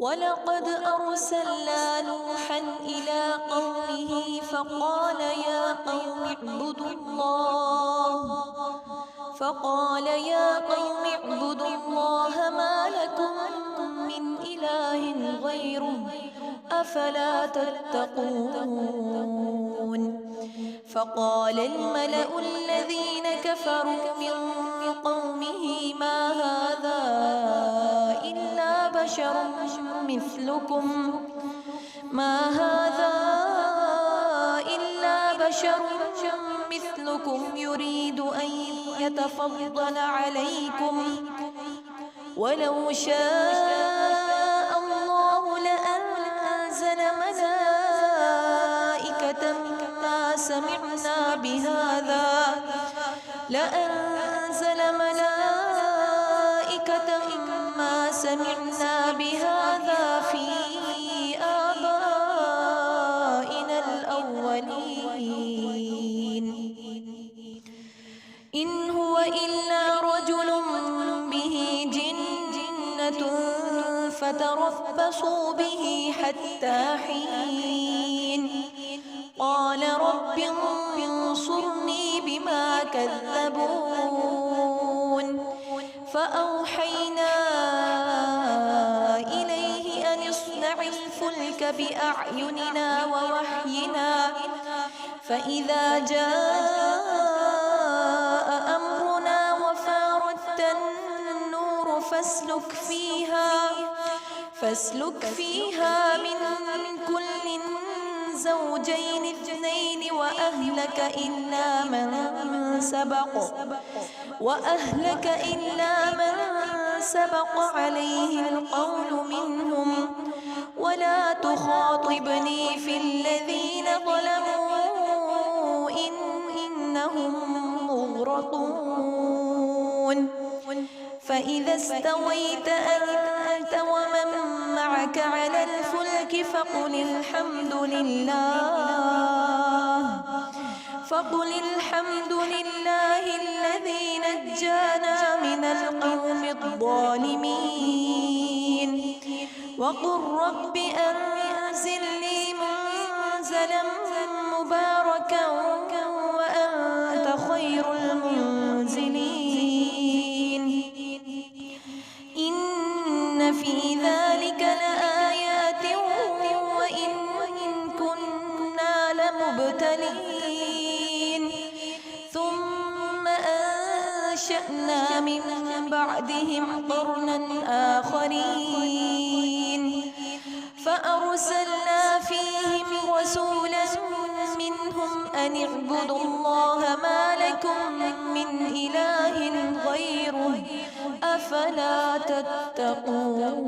ولقد أرسلنا نوحا إلى قومه فقال يا قوم اعبدوا الله ما لكم من إله غيره أفلا تتقون. فقال الملأ الذين كفروا من قومه ما هذا إلا بشر مثلكم يريد أن يتفضل عليكم ولو شاء الله لأنزل ملائكة ما سمعنا بهذا في آبائنا الأولين إن هو إلا رجل به جنة فتربصوا به حتى حين. قال رب انصرني بما كذبون. فأوحينا إليه أن اصنع الفلك بأعيننا ووحينا فإذا جاء أمرنا وفارت النور فاسلك فيها من كل زوجين اثنين وأهلك إلا من سبق عليه القول منهم ولا تخاطبني في الذين ظلموا إنهم مغرقون. فإذا استويت أنت ومن معك على الفلك فقل الحمد لله الذي نجانا من القوم الظالمين وقل رب أنزلني منزلا مباركا وأنت خير المنزلين. إن في ذلك لآيات وإن كنا لمبتلين. ثم أنشأنا من بعدهم قرنا آخرين فأرسلنا فيهم رسولا منهم أن اعبدوا الله ما لكم من إله غيره أفلا تتقون.